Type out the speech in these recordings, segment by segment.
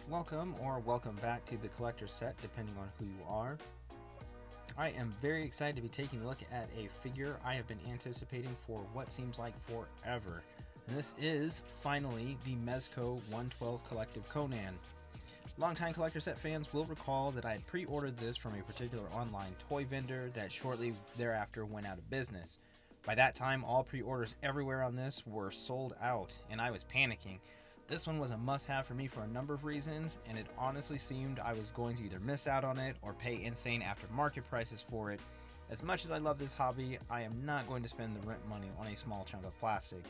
Welcome or welcome back to the collector set, depending on who you are. I am very excited to be taking a look at a figure I have been anticipating for what seems like forever. And this is finally the Mezco 112 Collective Conan. Longtime collector set fans will recall that I had pre-ordered this from a particular online toy vendor that shortly thereafter went out of business. By that time, all pre-orders everywhere on this were sold out, and I was panicking. This one was a must-have for me for a number of reasons, and it honestly seemed I was going to either miss out on it or pay insane aftermarket prices for it. As much as I love this hobby, I am not going to spend the rent money on a small chunk of plastic.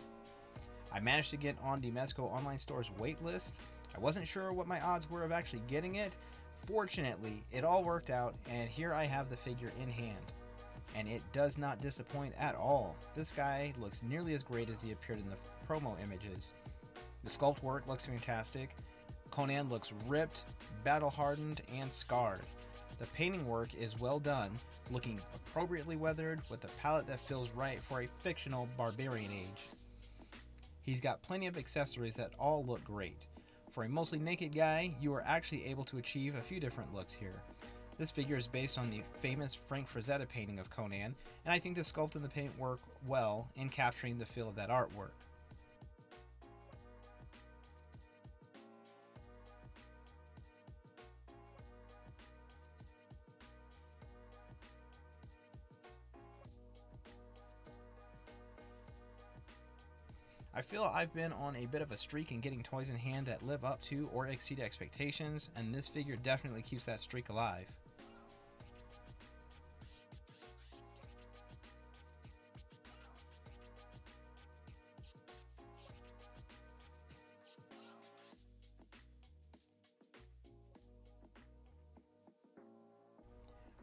I managed to get on the Mezco online store's wait list. I wasn't sure what my odds were of actually getting it. Fortunately, it all worked out, and here I have the figure in hand. And it does not disappoint at all. This guy looks nearly as great as he appeared in the promo images. The sculpt work looks fantastic. Conan looks ripped, battle-hardened, and scarred. The painting work is well done, looking appropriately weathered with a palette that feels right for a fictional barbarian age. He's got plenty of accessories that all look great. For a mostly naked guy, you are actually able to achieve a few different looks here. This figure is based on the famous Frank Frazetta painting of Conan, and I think the sculpt and the paint work well in capturing the feel of that artwork. I feel I've been on a bit of a streak in getting toys in hand that live up to or exceed expectations, and this figure definitely keeps that streak alive.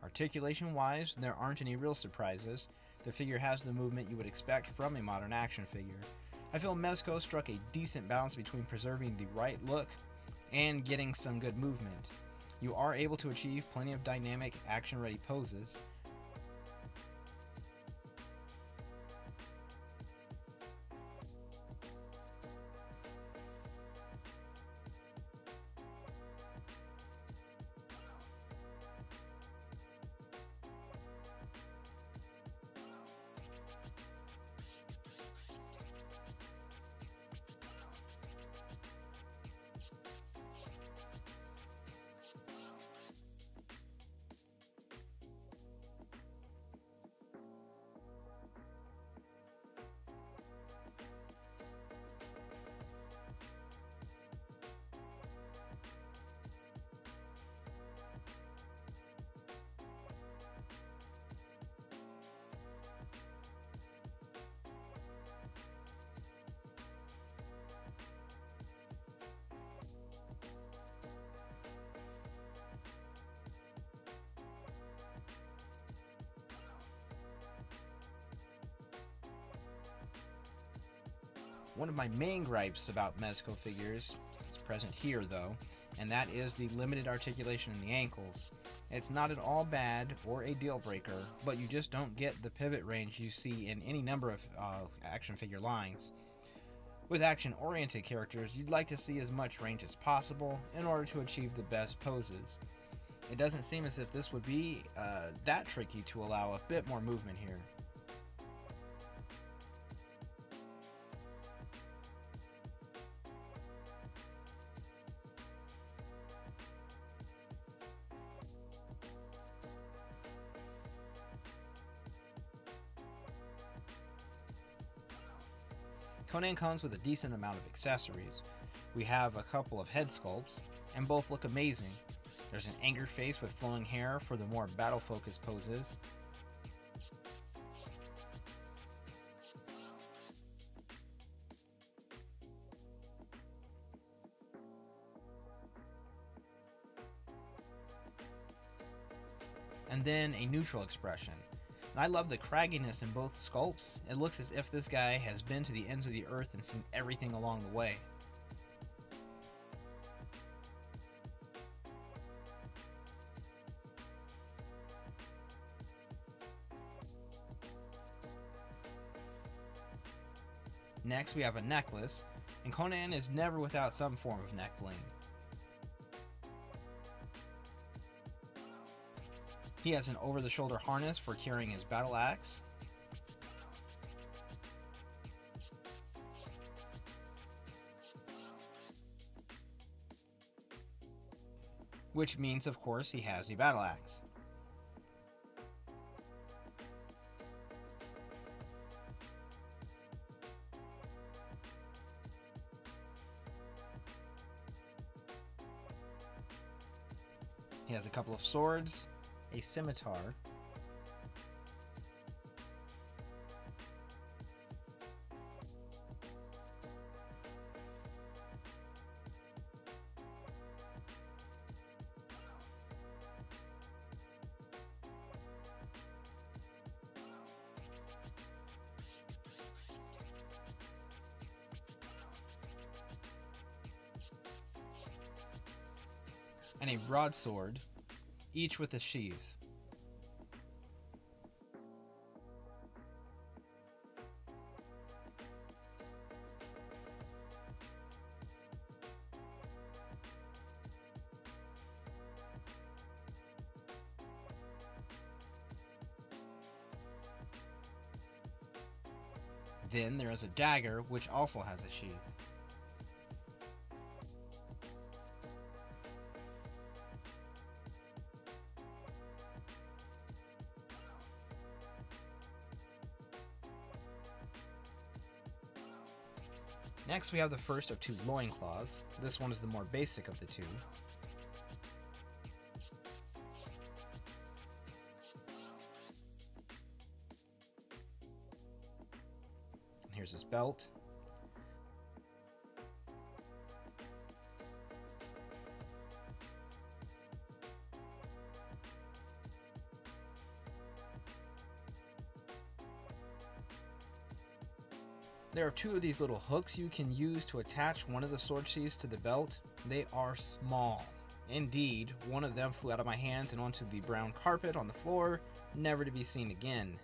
Articulation wise, there aren't any real surprises. The figure has the movement you would expect from a modern action figure. I feel Mezco struck a decent balance between preserving the right look and getting some good movement. You are able to achieve plenty of dynamic, action-ready poses. One of my main gripes about Mezco figures is present here though, and that is the limited articulation in the ankles. It's not at all bad or a deal breaker, but you just don't get the pivot range you see in any number of action figure lines. With action-oriented characters, you'd like to see as much range as possible in order to achieve the best poses. It doesn't seem as if this would be that tricky to allow a bit more movement here. Conan comes with a decent amount of accessories. We have a couple of head sculpts, and both look amazing. There's an angry face with flowing hair for the more battle-focused poses. And then a neutral expression. And I love the cragginess in both sculpts. It looks as if this guy has been to the ends of the earth and seen everything along the way. Next we have a necklace, and Conan is never without some form of neck bling. He has an over-the-shoulder harness for carrying his battle axe. Which means, of course, he has a battle axe. He has a couple of swords, a scimitar, and a broadsword, each with a sheath. Then there is a dagger, which also has a sheath. Next, we have the first of two loincloths. This one is the more basic of the two. And here's his belt. There are two of these little hooks you can use to attach one of the sword sheaths to the belt. They are small. Indeed, one of them flew out of my hands and onto the brown carpet on the floor, never to be seen again.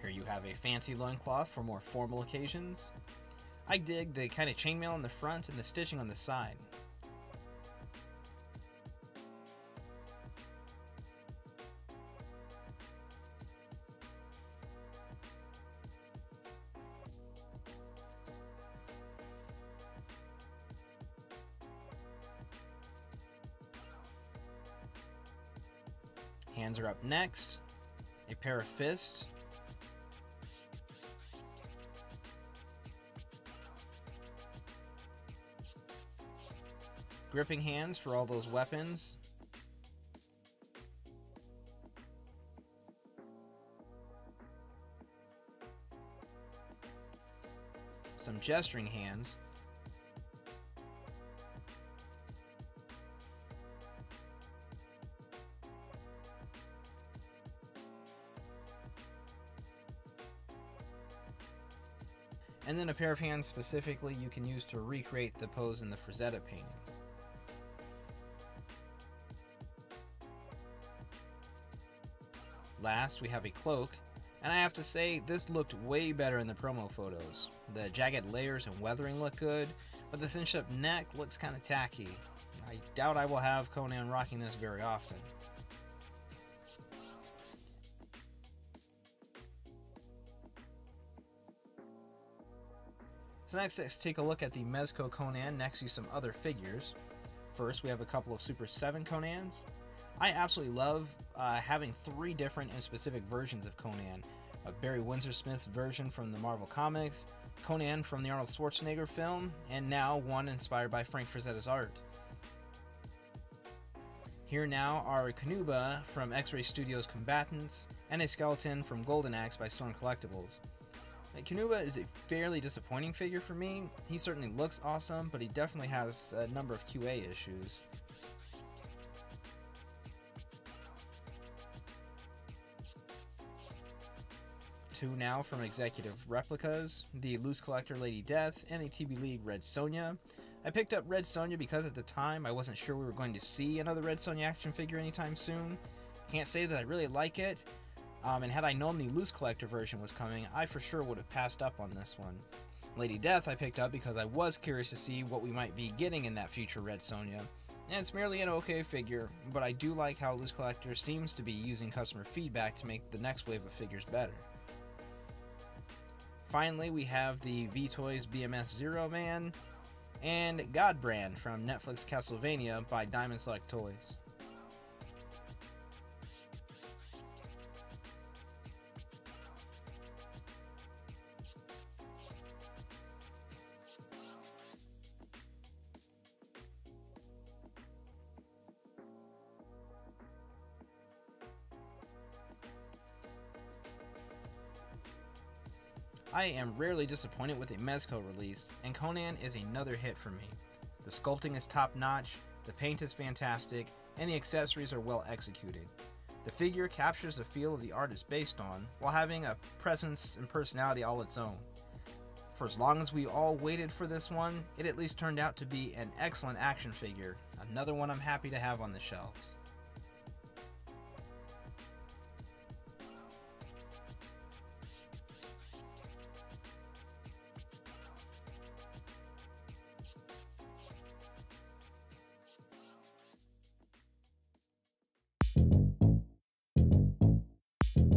Here you have a fancy loincloth for more formal occasions. I dig the kind of chainmail on the front and the stitching on the side. Hands are up next. A pair of fists. Gripping hands for all those weapons. Some gesturing hands. And then a pair of hands specifically you can use to recreate the pose in the Frazetta painting. Last, we have a cloak, and I have to say, this looked way better in the promo photos. The jagged layers and weathering look good, but the cinched up neck looks kind of tacky. I doubt I will have Conan rocking this very often. So next, let's take a look at the Mezco Conan next to some other figures. First, we have a couple of Super 7 Conans. I absolutely love having three different and specific versions of Conan. Barry Windsor Smith's version from the Marvel Comics, Conan from the Arnold Schwarzenegger film, and now one inspired by Frank Frazetta's art. Here now are Kanuba from X-Ray Studios' Combatants, and a skeleton from Golden Axe by Storm Collectibles. Kanuba is a fairly disappointing figure for me. He certainly looks awesome, but he definitely has a number of QA issues. two now from Executive Replicas, the Loose Collector Lady Death, and the TB League Red Sonja. I picked up Red Sonja because at the time I wasn't sure we were going to see another Red Sonja action figure anytime soon. Can't say that I really like it, and had I known the Loose Collector version was coming, I for sure would have passed up on this one. Lady Death I picked up because I was curious to see what we might be getting in that future Red Sonja. And it's merely an okay figure, but I do like how Loose Collector seems to be using customer feedback to make the next wave of figures better. Finally, we have the V-Toys BMS Zero Man and Godbrand from Netflix Castlevania by Diamond Select Toys. I am rarely disappointed with a Mezco release, and Conan is another hit for me. The sculpting is top notch, the paint is fantastic, and the accessories are well executed. The figure captures the feel of the art it's based on, while having a presence and personality all its own. For as long as we all waited for this one, it at least turned out to be an excellent action figure, another one I'm happy to have on the shelves.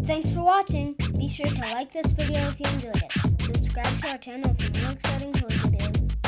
Thanks for watching. Be sure to like this video if you enjoyed it. Subscribe to our channel for more exciting toy videos.